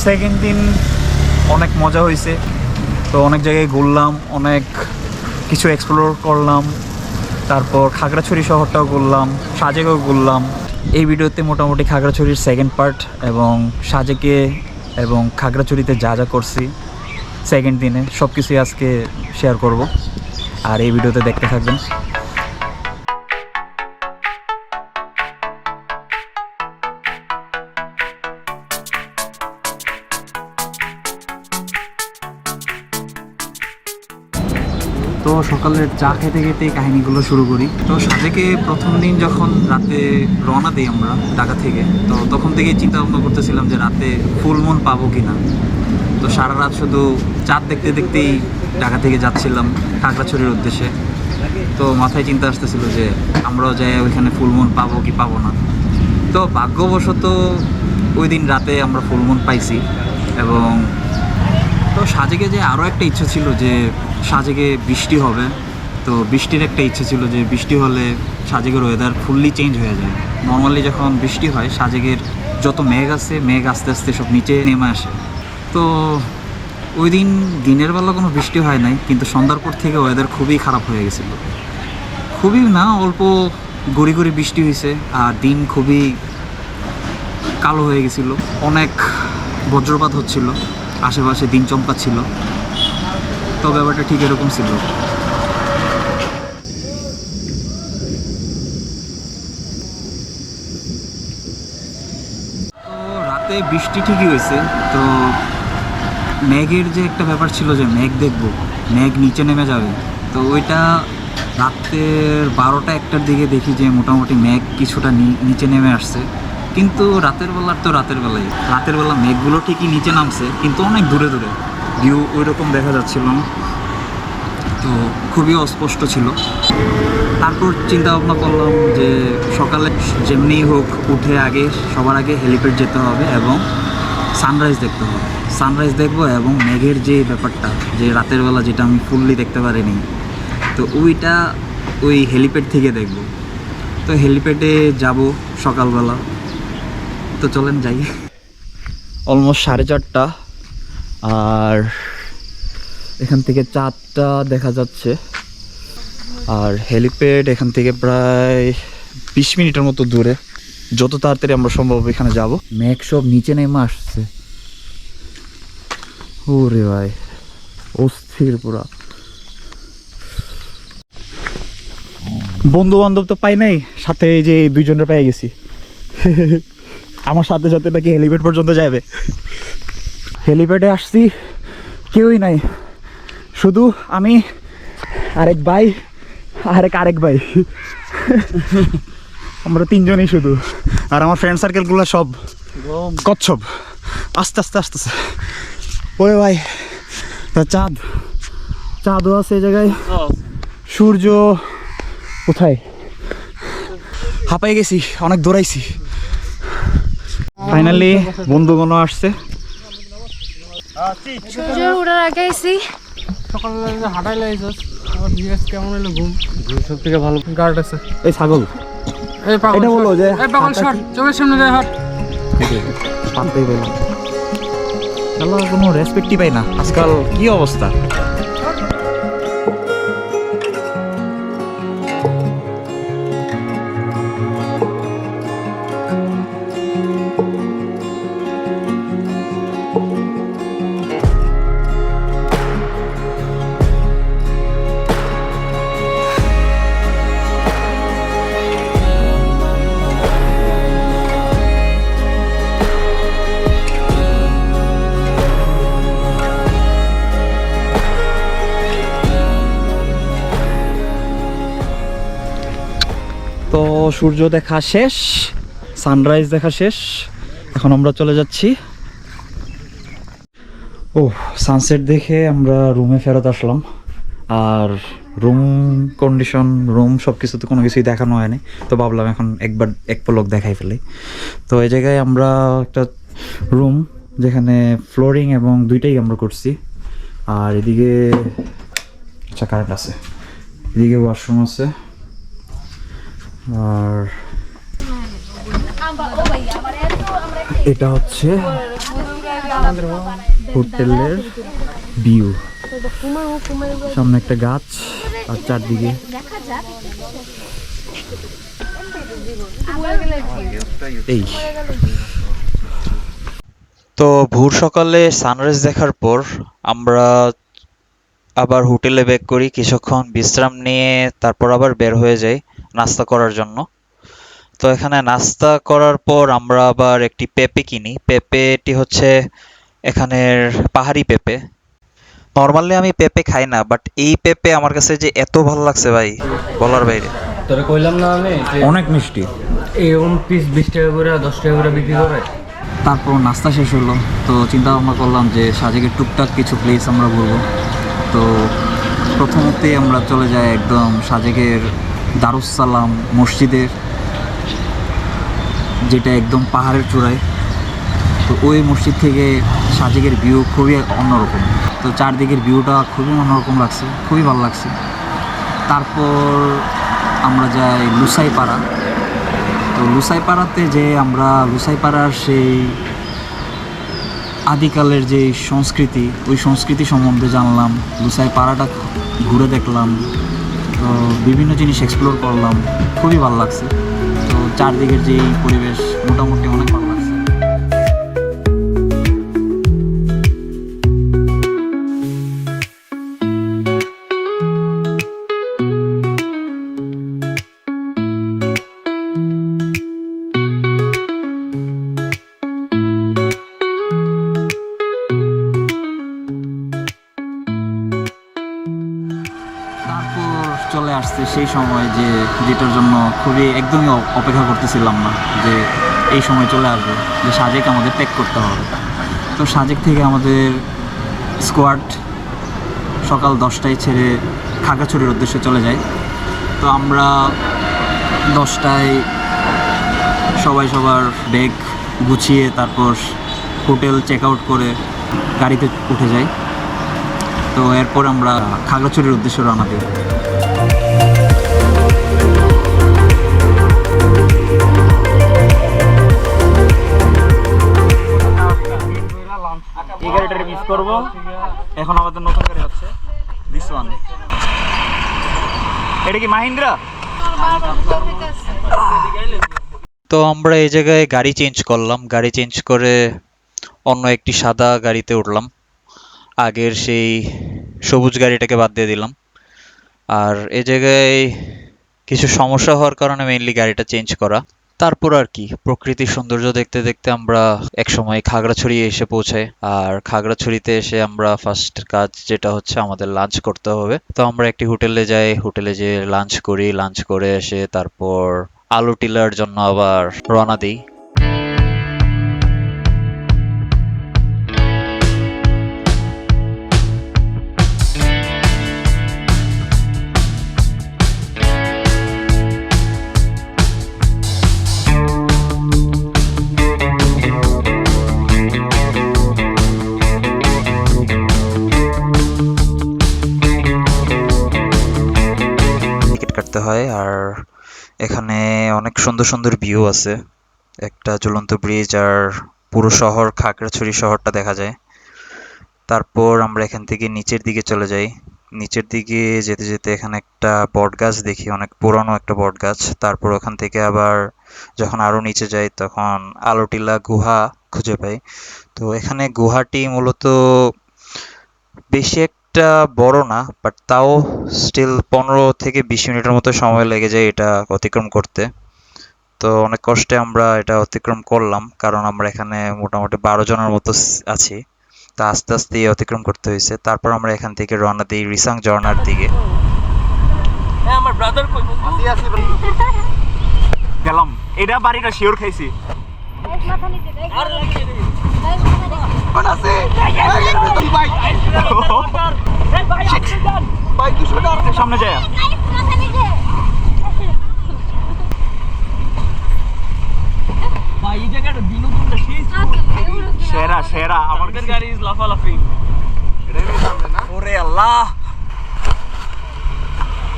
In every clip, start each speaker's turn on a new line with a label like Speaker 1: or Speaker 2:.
Speaker 1: Second দিন অনেক মজা হয়েছে। তো অনেক জায়গায় ঘুরলাম, অনেক কিছু এক্সপ্লোর করলাম, তারপর খাগড়াছড়ি শহরটাও ঘুরলাম, সাজেকেও ঘুরলাম। এই ভিডিওতে মোটামুটি খাগড়াছড়ির সেকেন্ড পার্ট এবং সাজেকে এবং খাগড়াছড়িতে যা যা করছি সেকেন্ড দিনে সব কিছুই আজকে শেয়ার করব, আর এই ভিডিওতে দেখতে থাকবেন। তো সকালের চা খেতে খেতে কাহিনীগুলো শুরু করি। তো সাজেকে প্রথম দিন যখন রাতে রওনা দিই আমরা ঢাকা থেকে, তো তখন থেকেই চিন্তা ভাবনা করতেছিলাম যে রাতে ফুল মুন পাবো কি না। তো সারা রাত শুধু চাঁদ দেখতে দেখতেই ঢাকা থেকে যাচ্ছিলাম খাগড়াছড়ির উদ্দেশ্যে। তো মাথায় চিন্তা আসতেছিল যে আমরাও যাই ওইখানে ফুল মুন পাবো কি পাবো না। তো ভাগ্যবশত ওই দিন রাতে আমরা ফুল মুন পাইছি। এবং তো সাজেকে যে আরও একটা ইচ্ছা ছিল যে সাজেকে বৃষ্টি হবে। তো বৃষ্টির একটা ইচ্ছে ছিল যে বৃষ্টি হলে সাজেকের ওয়েদার ফুললি চেঞ্জ হয়ে যায়। নর্মালি যখন বৃষ্টি হয় সাজেকের যত মেঘ আছে, মেঘ আস্তে আস্তে সব নিচে নেমে আসে। তো ওই দিন দিনের বেলা কোনো বৃষ্টি হয় নাই, কিন্তু সন্ধ্যার পর থেকে ওয়েদার খুবই খারাপ হয়ে গেছিলো। খুবই না, অল্প গড়ি গড়ি বৃষ্টি হয়েছে, আর দিন খুবই কালো হয়ে গেছিলো। অনেক বজ্রপাত হচ্ছিল, আশেপাশে দিন চমকাচ্ছিল। তো ব্যাপারটা ঠিক এরকম ছিল। তো রাতে বৃষ্টি ঠিকই হয়েছে। তো মেঘের যে একটা ব্যাপার ছিল যে মেঘ দেখবো, মেঘ নিচে নেমে যাবে, তো ওইটা রাতের 12টা-1টার দিকে দেখি যে মোটামুটি মেঘ কিছুটা নিচে নেমে আসছে। কিন্তু রাতের বেলা মেঘগুলো ঠিকই নিচে নামছে, কিন্তু অনেক দূরে দূরে, ভিউ ওই রকম দেখা যাচ্ছিল না। তো খুবই অস্পষ্ট ছিল। তারপর চিন্তা ভাবনা করলাম যে সকালে যেমনি হোক উঠে সবার আগে হেলিপ্যাড যেতে হবে এবং সানরাইজ দেখতে হবে। সানরাইজ দেখবো এবং মেঘের যে ব্যাপারটা, যে রাতের বেলা যেটা আমি ফুললি দেখতে পারিনি, তো ওইটা ওই হেলিপ্যাড থেকে দেখব। তো হেলিপ্যাডে যাব সকালবেলা। তো চলেন যাই। অলমোস্ট 4:30, আর এখান থেকে চাঁদটা দেখা যাচ্ছে। আর হেলিপ্যাড এখান থেকে প্রায় 20 মিনিটের মতো দূরে। যত তাড়াতাড়ি আমরা সম্ভব এখানে যাব। মেঘ সব নিচে নেমে আসছে। ওরে ভাই, অস্থির পুরা। বন্ধু বান্ধব তো পাই নাই, সাথে এই যে 2জনের পেয়ে গেছি। আমার সাথে সাথে নাকি হেলিপ্যাড পর্যন্ত যাবে। হেলিপ্যাডে আসছি, কেউই নাই, শুধু আমি, আরেক ভাই, আরেক ভাই। আমরা 3জনই শুধু। আর আমার ফ্রেন্ড সার্কেলগুলো সব কচ্ছপ। আস্তে আস্তে আসতেছে। ওরে ভাই, চাঁদও আছে এই জায়গায়, সূর্য কোথায়? হাঁপাই গেছি, অনেক দৌড়াইছি। ফাইনালি বন্ধুগণ আসছে।
Speaker 2: সূর্যের উড়ার আগে আইছি।
Speaker 3: সকালবেলা হাঁটাই লাইছস, আমার জিজ্ঞেস কেমন হলো ঘুম? সব থেকে ভালো গার্ড আছে।
Speaker 1: এই ছাগল,
Speaker 3: এই পাগল,
Speaker 1: এটা বলো যে
Speaker 3: এই পাগল শট, চোখের সামনে যায় হাট।
Speaker 1: পাততেই পেলাম। আল্লাহ, কোনো রেসপেক্টই পাই না আজকাল। কি অবস্থা? তো সূর্য দেখা শেষ, সানরাইজ দেখা শেষ, এখন আমরা চলে যাচ্ছি। ও, সানসেট দেখে আমরা রুমে ফেরত আসলাম। আর রুম কন্ডিশন, রুম সব কিছু তো কোনো কিছুই দেখানো হয়নি। তো ভাবলাম এখন একবার এক পলক দেখাই ফেলি। তো এই জায়গায় আমরা একটা রুম, যেখানে ফ্লোরিং এবং দুইটাই আমরা করছি। আর এদিকে আচ্ছা কারেন্ট আছে, এদিকে ওয়াশরুম আছে। আর এটা হচ্ছে হোটেলের ভিউ, সামনে একটা গাছ আর চারদিকে এই।
Speaker 2: তো ভোর সকালে সানরাইজ দেখার পর আমরা আবার হোটেলে ব্যাক করি, কিছুক্ষণ বিশ্রাম নিয়ে তারপর আবার বের হয়ে যাই নাস্তা করার জন্য। তো এখানে নাস্তা করার পর আমরা আবার একটি পেঁপে কিনি। পেঁপেটি হচ্ছে এখানের পাহাড়ি পেঁপে। নর্মালি আমি পেঁপে খাই না, বাট এই পেঁপে আমার কাছে যে এত ভালো লাগছে ভাই, বলার বাইরে।
Speaker 3: তোরে কইলাম না আমি
Speaker 1: অনেক মিষ্টি।
Speaker 3: এরকম পিস 20 টাকা করে 10 টাকা করে বিক্রি করে।
Speaker 1: তারপর নাস্তা শেষ হলো, তো চিন্তা ভাবনা করলাম যে সাজেকের টুকটাক কিছু প্লেস আমরা ঘুরবো। তো প্রথমতেই আমরা চলে যাই একদম সাজেকের দারুসালাম মসজিদের, যেটা একদম পাহাড়ের চূড়ায়। তো ওই মসজিদ থেকে সাজেকের ভিউ খুবই অন্যরকম। তো চারদিকের ভিউটা খুবই অন্যরকম লাগছে, খুবই ভালো লাগছে। তারপর আমরা যাই লুসাইপাড়া। তো লুসাইপাড়াতে যে আমরা লুসাইপাড়ার সেই আদিকালের যে সংস্কৃতি, ওই সংস্কৃতি সম্বন্ধে জানলাম। লুসাইপাড়াটা ঘুরে দেখলাম, তো বিভিন্ন জিনিস এক্সপ্লোর করলাম, খুবই ভালো লাগছে। তো চারদিকের যেই পরিবেশ মোটামুটি অনেক ভালো লাগছে। তারপর চলে আসছে সেই সময় যেটার জন্য খুবই একদমই অপেক্ষা করতেছিলাম না, যে এই সময় চলে আসবে, যে সাজেক আমাদের প্যাক করতে হবে। তো সাজেক থেকে আমাদের স্কোয়াড সকাল 10টায় ছেড়ে খাগড়াছড়ির উদ্দেশ্যে চলে যায়। তো আমরা 10টায় সবাই সবার ব্যাগ গুছিয়ে তারপর হোটেল চেক আউট করে গাড়িতে উঠে যাই। তো এরপর আমরা খাগড়াছড়ির উদ্দেশ্যে রওনা দিই। এই গাড়িটা মিস করবো, এখন আমাদের নতুন গাড়ি হচ্ছে দিস ওয়ান। এটা কি মাহিন্দ্রা?
Speaker 2: তো আমরা এই জায়গায় গাড়ি চেঞ্জ করলাম, গাড়ি চেঞ্জ করে অন্য একটি সাদা গাড়িতে উঠলাম। আগের সেই সবুজ গাড়িটাকে বাদ দিয়ে দিলাম। আর এই জায়গায় কিছু সমস্যা হওয়ার কারণে মেইনলি গাড়িটা চেঞ্জ করা। তারপর আর কি প্রকৃতির সৌন্দর্য দেখতে দেখতে আমরা একসময় খাগড়াছড়ি এসে পৌঁছাই। আর খাগড়াছড়িতে এসে আমরা ফার্স্ট কাজ যেটা হচ্ছে আমাদের লাঞ্চ করতে হবে। তো আমরা একটি হোটেলে যাই, হোটেলে যেয়ে লাঞ্চ করি, লাঞ্চ করে এসে তারপর আলু টিলার জন্য আবার রওনা দিই। টিকিট কাটতে হয়। আর এখানে অনেক সুন্দর সুন্দর ভিউ আছে, একটা ঝুলন্ত ব্রিজ আর পুরো শহর খাগড়াছড়ি শহরটা দেখা যায়। তারপর আমরা এখান থেকে নিচের দিকে চলে যাই। নিচের দিকে যেতে যেতে এখানে একটা বট গাছ দেখি, অনেক পুরানো একটা বট গাছ। তারপর ওখান থেকে আবার যখন আরো নিচে যাই তখন আলোটিলা গুহা খুঁজে পাই। তো এখানে গুহাটি মূলত বেশি একটা বড় না, বাট তাও স্টিল 15 থেকে 20 মিনিটের মতো সময় লেগে যায় এটা অতিক্রম করতে। তো অনেক কষ্টে আমরা এটা অতিক্রম করলাম, কারণ আমরা এখানে মোটামুটি 12 জনের মতো আছি। তা আস্তে আস্তে অতিক্রম করতে হয়েছে। তারপর আমরা এখান থেকে রওনা দিই রিসাং ঝর্ণার দিকে।
Speaker 1: গেলাম, এটা বাড়িটা শিওর খাইছি। সামনে যায় সেরা সেরা আমাদের গাড়ি ইজ লাফালাফি। ওরে আল্লাহ,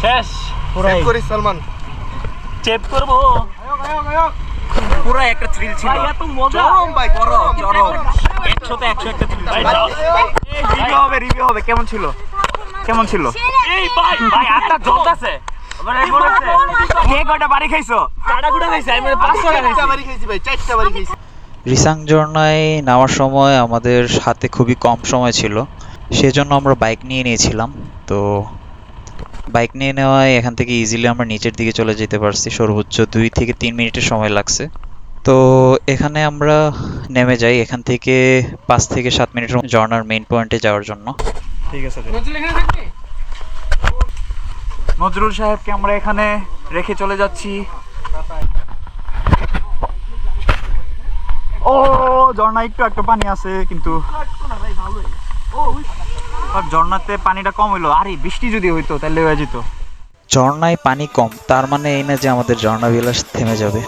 Speaker 1: শেষ পুরাই করি সালমান চেপ করবো। পুরো একটা থ্রিল ছিল। চরম ভাই, চরম চরম 100তে 100 একটা থ্রিল ছিল। রিভিউ হবে কেমন ছিল, কেমন ছিল?
Speaker 4: এই ভাই ভাই আটটা জ্বলতাছে মানে বলেছে
Speaker 1: কে কয়টা বাড়ি খাইছো?
Speaker 4: কাটাকুটা খাইছে আমি 500 টাকা খাইছি।
Speaker 2: রিসাং ঝর্ণায় নামার সময় আমাদের হাতে খুবই কম সময় ছিল, সেজন্য আমরা বাইক নিয়ে নিয়েছিলাম। তো বাইক নিয়ে নেওয়ায় এখান থেকে ইজিলি আমরা নিচের দিকে চলে যেতে পারছি, সর্বোচ্চ 2 থেকে 3 মিনিটের সময় লাগছে। তো এখানে আমরা নেমে যাই, এখান থেকে 5 থেকে 7 মিনিটের ঝর্ণার মেইন পয়েন্টে যাওয়ার জন্য।
Speaker 1: ঠিক আছে, নজরুল সাহেবকে আমরা এখানে রেখে চলে যাচ্ছি। ও ঝর্ণা একটু একটু পানি আছে, কিন্তু ঝর্ণাতে পানিটা কম হইলো। আরে বৃষ্টি যদি হইতো তাহলে হয়ে যেত।
Speaker 2: ঝর্ণায় পানি কম তার মানে এই না যে আমাদের ঝর্ণা বিলাস থেমে যাবে।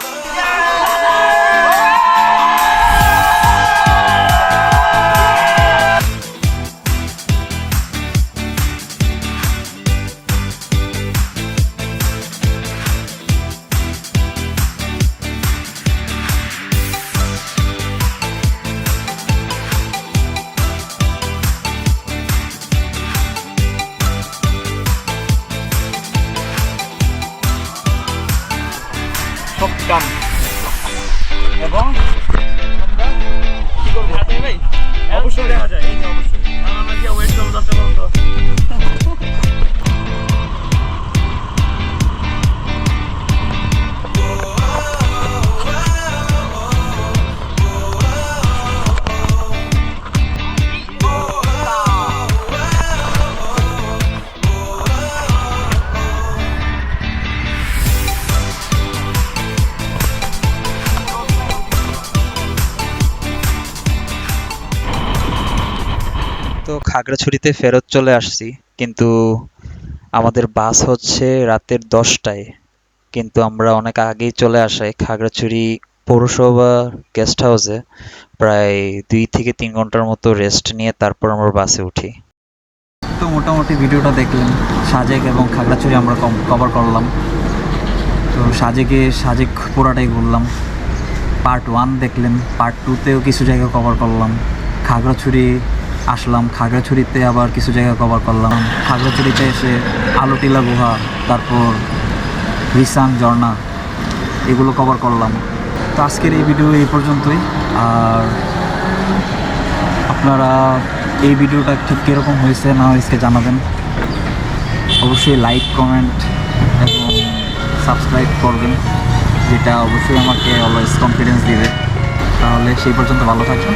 Speaker 1: সব ডান। এবং কি করবো ভাই? অবশ্যই দেখা যায়, এই যে অবশ্যই
Speaker 4: আমরা কি ওয়েট করব 10 পর্যন্ত?
Speaker 2: তো খাগড়াছড়িতে ফেরত চলে আসছি, কিন্তু আমাদের বাস হচ্ছে রাতের 10টায়। কিন্তু আমরা অনেক আগেই চলে আসায় খাগড়াছড়ি পৌরসভা গেস্ট হাউসে প্রায় 2 থেকে 3 ঘন্টার মতো রেস্ট নিয়ে তারপর আমরা বাসে উঠি।
Speaker 1: তো মোটামুটি ভিডিওটা দেখলেন, সাজেক এবং খাগড়াছড়ি আমরা কভার করলাম। তো সাজেক পুরাটাই ঘুরলাম। পার্ট 1 দেখলেন, পার্ট 2তেও কিছু জায়গা কভার করলাম। খাগড়াছড়ি আসলাম, খাগড়াছড়িতে আবার কিছু জায়গা কভার করলাম। খাগড়াছড়িতে এসে আলোটিলা গুহা, তারপর রিসাং ঝর্ণা, এগুলো কভার করলাম। তো আজকের এই ভিডিও এই পর্যন্তই। আর আপনারা এই ভিডিওটা ঠিক কীরকম হয়েছে না হয়েছে জানাবেন। অবশ্যই লাইক, কমেন্ট এবং সাবস্ক্রাইব করবেন, যেটা অবশ্যই আমাকে অলওয়েজ কনফিডেন্স দিবে। তাহলে সেই পর্যন্ত ভালো থাকবেন।